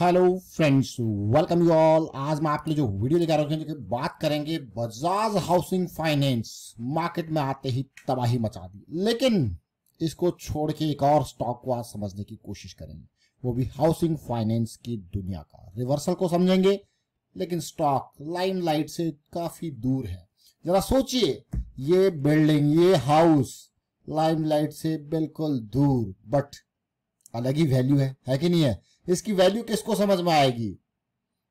Hello friends, welcome you all. आज मैं आपके लिए जो वीडियो लेकर आ रहा हूँ बात करेंगे बजाज हाउसिंग फाइनेंस। मार्केट में आते ही तबाही मचा दी, लेकिन इसको छोड़ के एक और स्टॉक को आज समझने की कोशिश करेंगे, वो भी हाउसिंग फाइनेंस की दुनिया का। रिवर्सल को समझेंगे, लेकिन स्टॉक लाइमलाइट से काफी दूर है। जरा सोचिए, ये बिल्डिंग, ये हाउस लाइमलाइट से बिल्कुल दूर, बट अलग ही वैल्यू है कि नहीं है? इसकी वैल्यू किसको समझ में आएगी?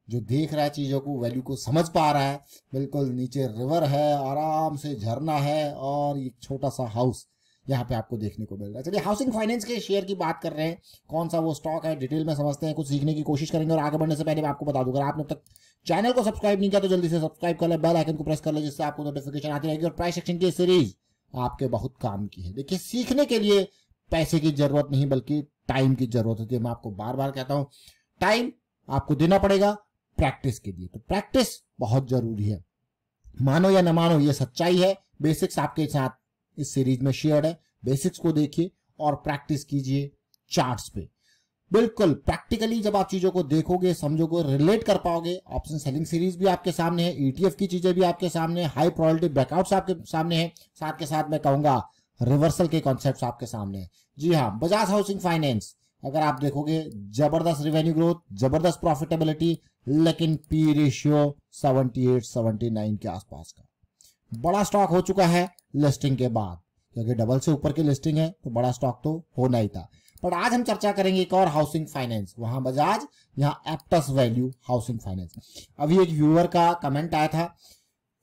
जो देख रहा है चीजों को, वैल्यू को समझ पा रहा है। बिल्कुल नीचे रिवर है, आराम से झरना है, और एक छोटा सा हाउस यहाँ पे आपको देखने को मिल रहा है। चलिए, हाउसिंग फाइनेंस के शेयर की बात कर रहे हैं। कौन सा वो स्टॉक है, डिटेल में समझते हैं, कुछ सीखने की कोशिश करेंगे। और आगे बढ़ने से पहले मैं आपको बता दूंगा, आपने अब तक चैनल को सब्सक्राइब नहीं किया तो जल्दी से सब्सक्राइब कर ले, बेल आइकन को प्रेस कर ले, जिससे आपको नोटिफिकेशन आती रहेगी। और प्राइस एक्शन की सीरीज आपके बहुत काम की है। देखिए, सीखने के लिए पैसे की जरूरत नहीं, बल्कि टाइम की जरूरत होती है। मैं आपको बार बार कहता हूं, टाइम आपको देना पड़ेगा प्रैक्टिस के लिए। तो प्रैक्टिस बहुत जरूरी है, मानो या न मानो, ये सच्चाई है। बेसिक्स आपके साथ इस सीरीज में शेयर है। बेसिक्स को देखिए और प्रैक्टिस कीजिए चार्ट्स पे। बिल्कुल प्रैक्टिकली जब आप चीजों को देखोगे, समझोगे, रिलेट कर पाओगे। ऑप्शन सेलिंग सीरीज भी आपके सामने है, ईटीएफ की चीजें भी आपके सामने है, हाई प्रोबेबिलिटी ब्रेकआउट्स आपके सामने है, साथ के साथ मैं कहूंगा रिवर्सल के कॉन्सेप्ट्स आपके सामने है। जी हाँ, बजाज हाउसिंग फाइनेंस अगर आप देखोगे, जबरदस्त रेवेन्यू ग्रोथ, जबरदस्त प्रॉफिटेबिलिटी, लेकिन पी रेशियो 78-79 के आसपास का। बड़ा स्टॉक हो चुका है लिस्टिंग के बाद, क्योंकि डबल से ऊपर की लिस्टिंग है तो बड़ा स्टॉक तो होना ही था। पर आज हम चर्चा करेंगे एक और हाउसिंग फाइनेंस, वहां बजाज, यहाँ एप्टस वैल्यू हाउसिंग फाइनेंस। अभी एक व्यूअर का कमेंट आया था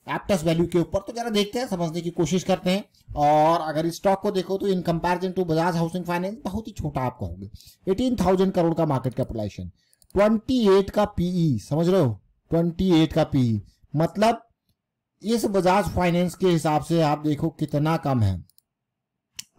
एप्टस वैल्यू के ऊपर, तो जरा देखते हैं, समझने की कोशिश करते हैं। और अगर इस स्टॉक को देखो तो in comparison to Bajaj housing finance बहुत ही छोटा आप कहोगे। 18,000 करोड़ का मार्केट कैपिटलाइजेशन, 28 का पीई, समझ रहे हो? 28 का पीई मतलब इस बजाज फाइनेंस के हिसाब से आप देखो कितना कम है,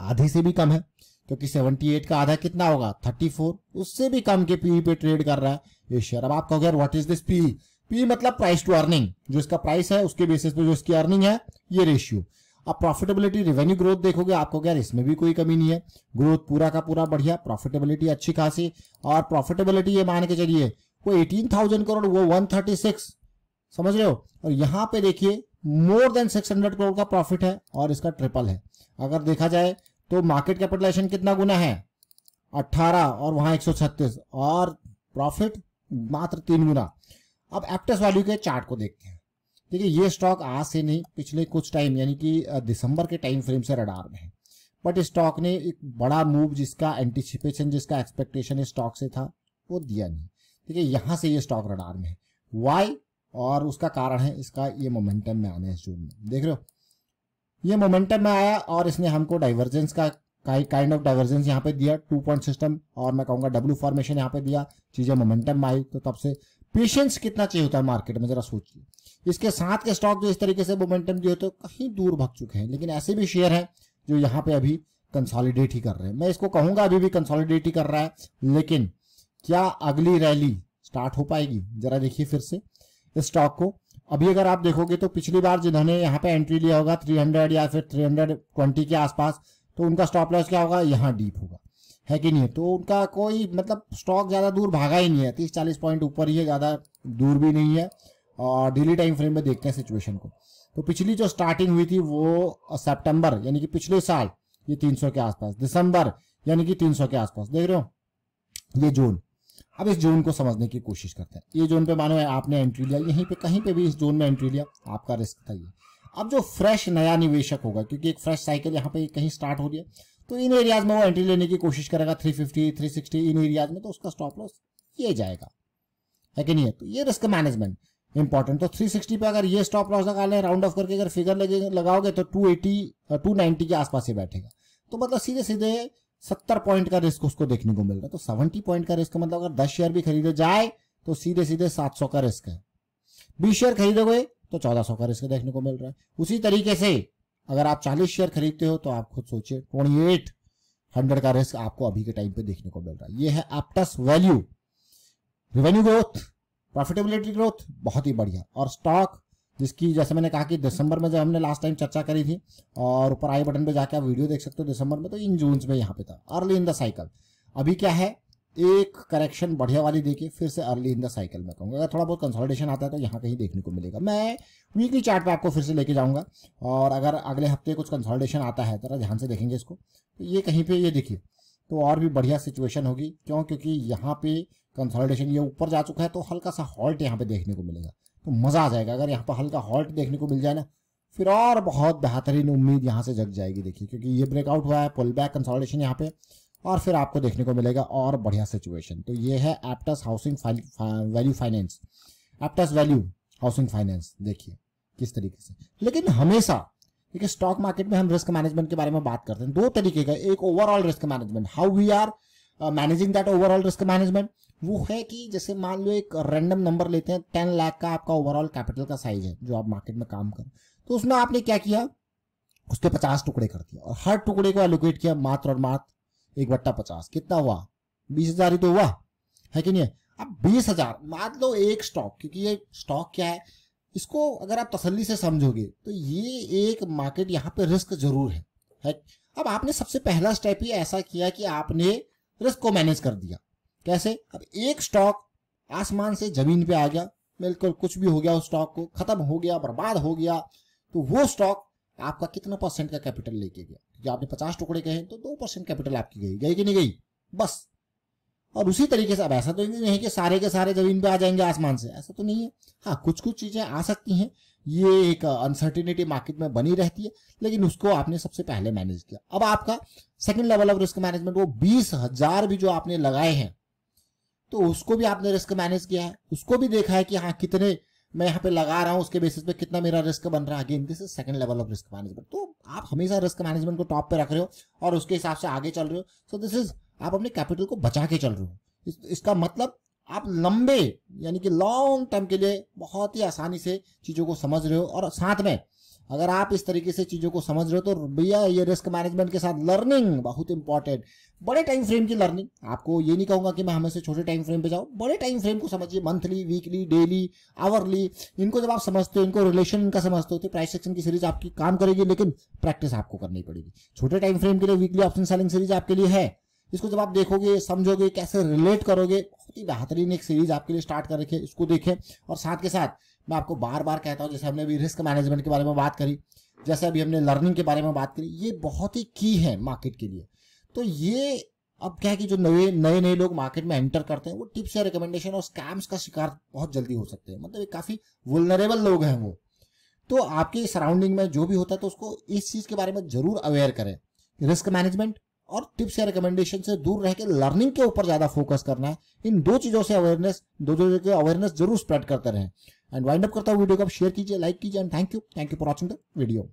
आधे से भी कम है। क्योंकि 78 का आधा कितना होगा? 34, उससे भी कम के पीई पे ट्रेड कर रहा है ये शेयर। अब आप कहोगे what is this PE? P मतलब प्राइस टू अर्निंग, जो इसका प्राइस है उसके बेसिस पे जो इसकी अर्निंग है, ये रेशियो। अब प्रॉफिटेबिलिटी, रेवेन्यू ग्रोथ देखोगे, आपको क्या, इसमें भी कोई कमी नहीं है। ग्रोथ पूरा का पूरा बढ़िया, प्रॉफिटेबिलिटी अच्छी खासी। और प्रॉफिटेबिलिटी ये मान के चलिए, वो 18,000 करोड़, वो 136, समझ रहे हो? और यहां पे देखिए मोर देन 600 करोड़ का प्रॉफिट है, और इसका ट्रिपल है। अगर देखा जाए तो मार्केट कैपिटलाइजेशन कितना गुना है? 18, और वहां 136, और प्रॉफिट मात्र 3 गुना। अब एप्टस वैल्यू के चार्ट को देखते हैं। देखिए, ये स्टॉक आज से नहीं, पिछले कुछ टाइम यानी कि दिसंबर के टाइम फ्रेम से रडार में है। बट स्टॉक ने एक बड़ा मूव, जिसका एंटिसिपेशन, जिसका एक्सपेक्टेशन इस स्टॉक से था, वो दिया नहीं। देखिए, यहां से ये स्टॉक रडार में है। वाई? और उसका कारण है इसका ये मोमेंटम में आने, इस जोन में देख रहे हो, ये मोमेंटम में आया और इसने हमको डाइवर्जेंस का काइंड ऑफ डाइवर्जेंस यहाँ पे दिया, 2 पॉइंट सिस्टम, और मैं कहूंगा डब्ल्यू फॉर्मेशन यहाँ पे दिया। चीजें मोमेंटम में आई, तो तब से पेशेंस कितना चाहिए होता है मार्केट में, जरा सोचिए। इसके साथ के स्टॉक जो इस तरीके से मोमेंटम दिए तो कहीं दूर भाग चुके हैं, लेकिन ऐसे भी शेयर हैं जो यहाँ पे अभी कंसोलिडेट ही कर रहे हैं। मैं इसको कहूंगा अभी भी कंसोलिडेट ही कर रहा है, लेकिन क्या अगली रैली स्टार्ट हो पाएगी? जरा देखिए फिर से इस स्टॉक को। अभी अगर आप देखोगे तो पिछली बार जिन्होंने यहाँ पे एंट्री लिया होगा 300 या फिर 320 के आसपास, तो उनका स्टॉप लॉस क्या होगा? यहाँ डीप होगा, है कि नहीं? तो उनका कोई मतलब स्टॉक ज्यादा दूर भागा ही नहीं है, 30-40 पॉइंट ऊपर ही है, ज्यादा दूर भी नहीं है। और डेली टाइम फ्रेम में देखते हैं सिचुएशन को, तो पिछली जो स्टार्टिंग हुई थी वो सितंबर यानी कि पिछले साल, ये 300 के आसपास, दिसंबर यानी कि 300 के आसपास, देख रहे हो ये जोन। अब इस जोन को समझने की कोशिश करते हैं। ये जोन पे मानो आपने एंट्री लिया, यहीं पे कहीं पे भी इस जोन में एंट्री लिया, आपका रिस्क था ये। अब जो फ्रेश नया निवेशक होगा, क्योंकि एक फ्रेश साइकिल यहाँ पे कहीं स्टार्ट हो रही है, तो इन एरियाज में वो एंट्री लेने की कोशिश करेगा, 350, 360 इन एरियाज में, तो उसका स्टॉप लॉस ये जाएगा, है कि नहीं है? तो ये रिस्क मैनेजमेंट इंपॉर्टेंट। तो 360 पे अगर ये स्टॉप लॉस लगा लें, राउंड ऑफ करके अगर फिगर लगाओगे तो 290 के आसपास ही बैठेगा। तो मतलब सीधे सीधे 70 पॉइंट का रिस्क उसको देखने को मिल रहा है। तो 70 पॉइंट का रिस्क मतलब अगर 10 शेयर भी खरीदे जाए तो सीधे सीधे 700 का रिस्क है। 20 शेयर खरीदोगे तो 1400 का रिस्क देखने को मिल रहा है। उसी तरीके से अगर आप 40 शेयर खरीदते हो तो आप खुद सोचिए 2800 का रिस्क आपको अभी के टाइम पे देखने को मिल रहा है। ये है Aptus value. Revenue growth, profitability growth बहुत ही बढ़िया, और स्टॉक जिसकी जैसे मैंने कहा कि दिसंबर में जब हमने लास्ट टाइम चर्चा करी थी, और ऊपर आई बटन पे जाके आप वीडियो देख सकते हो, दिसंबर में तो इन जून में यहाँ पे था, अर्ली इन द साइकिल। अभी क्या है, एक करेक्शन बढ़िया वाली देखिए, फिर से अर्ली इन द साइकिल में कहूँगा। अगर थोड़ा बहुत कंसोलिडेशन आता है तो यहाँ कहीं देखने को मिलेगा। मैं वीकली चार्ट पे आपको फिर से लेके जाऊंगा, और अगर अगले हफ्ते कुछ कंसोलिडेशन आता है, जरा ध्यान से देखेंगे इसको, तो ये कहीं पे ये देखिए तो और भी बढ़िया सिचुएशन होगी। क्यों? क्योंकि यहाँ पे कंसोलिडेशन ये ऊपर जा चुका है, तो हल्का सा हॉल्ट यहाँ पे देखने को मिलेगा, तो मजा आ जाएगा। अगर यहाँ पर हल्का हॉल्ट देखने को मिल जाए ना, फिर और बहुत बेहतरीन उम्मीद यहाँ से जग जाएगी। देखिए, क्योंकि ये ब्रेकआउट हुआ है, पुल बैक कंसोलिडेशन यहाँ पे, और फिर आपको देखने को मिलेगा और बढ़िया सिचुएशन। तो ये है Aptus housing value finance, Aptus value housing finance. देखिए किस तरीके से, लेकिन हमेशा देखिए स्टॉक मार्केट में हम रिस्क मैनेजमेंट के बारे में बात करते हैं दो तरीके का। एक overall risk management, how we are managing that overall risk management, वो है कि जैसे मान लो एक रैंडम नंबर लेते हैं, 10 लाख का आपका ओवरऑल कैपिटल का साइज है जो आप मार्केट में काम करो, तो उसमें आपने क्या किया, उसके 50 टुकड़े कर दिया, और हर टुकड़े को एलोकेट किया मात्र और मात्र 1/50। कितना हुआ? 20,000 ही तो हुआ, है कि नहीं? अब 20,000 मान लो एक स्टॉक, क्योंकि ये स्टॉक क्या है, इसको अगर आप तसल्ली से समझोगे तो ये एक मार्केट यहाँ पे रिस्क जरूर है। अब आपने सबसे पहला स्टेप ही ऐसा किया कि आपने रिस्क को मैनेज कर दिया। कैसे? अब एक स्टॉक आसमान से जमीन पे आ गया, बिल्कुल कुछ भी हो गया, उस स्टॉक को खत्म हो गया, बर्बाद हो गया, तो वो स्टॉक आपका कितना परसेंट का कैपिटल लेके गया? क्योंकि आपने 50 टुकड़े कहे तो 2% कैपिटल आपकी गई कि नहीं गई? बस। और उसी तरीके से अब ऐसा तो नहीं है कि सारे के सारे जमीन पे आ जाएंगे आसमान से, ऐसा तो नहीं है। हाँ, कुछ कुछ चीजें आ सकती हैं, ये एक अनसर्टिनिटी मार्केट में बनी रहती है, लेकिन उसको आपने सबसे पहले मैनेज किया। अब आपका second level of risk management, वो 20,000 भी जो आपने लगाए हैं, तो उसको भी आपने रिस्क मैनेज किया है, उसको भी देखा है कि हाँ कितने मैं यहाँ पे लगा रहा हूँ, उसके बेसिस पे कितना मेरा रिस्क बन रहा है। Again this is second level of risk management. तो आप हमेशा रिस्क मैनेजमेंट को टॉप पे रख रहे हो और उसके हिसाब से आगे चल रहे हो। सो दिस इज, आप अपने कैपिटल को बचा के चल रहे हो। इसका मतलब आप लंबे यानी कि लॉन्ग टर्म के लिए बहुत ही आसानी से चीजों को समझ रहे हो। और साथ में अगर आप इस तरीके से चीजों को समझ रहे हो तो भैया ये रिस्क मैनेजमेंट के साथ लर्निंग बहुत इंपॉर्टेंट, बड़े टाइम फ्रेम की लर्निंग। आपको ये नहीं कहूंगा कि मैं हमेशा छोटे टाइम फ्रेम पे जाऊं, बड़े टाइम फ्रेम को समझिए, मंथली, वीकली, डेली, आवरली। इनको जब आप समझते हो, इनको रिलेशन इनका समझते हो, तो प्राइस एक्शन की सीरीज आपकी काम करेगी, लेकिन प्रैक्टिस आपको करनी पड़ेगी। छोटे टाइम फ्रेम के लिए वीकली ऑप्शन सेलिंग सीरीज आपके लिए है, इसको जब आप देखोगे, समझोगे, कैसे रिलेट करोगे, बहुत ही बेहतरीन एक सीरीज आपके लिए स्टार्ट कर रखी है, इसको देखें। और साथ के साथ मैं आपको बार बार कहता हूं, जैसे हमने अभी रिस्क मैनेजमेंट के बारे में बात करी, जैसे अभी हमने लर्निंग के बारे में बात करी, ये बहुत ही की है मार्केट के लिए। तो ये अब क्या है कि जो नए लोग मार्केट में एंटर करते हैं, वो टिप्स या रिकमेंडेशन और स्कैम्स का शिकार बहुत जल्दी हो सकते हैं। मतलब काफी वुल्नरेबल लोग हैं वो। तो आपके सराउंडिंग में जो भी होता है, तो उसको इस चीज के बारे में जरूर अवेयर करें। रिस्क मैनेजमेंट और टिप्स या रिकमेंडेशन से दूर रह के लर्निंग के ऊपर ज्यादा फोकस करना है। इन दो चीजों से अवेयरनेस जरूर स्प्रेड करते रहें। एंड वाइंड अप करता हूं वीडियो को, आप शेयर कीजिए, लाइक कीजिए, and thank you for watching the video.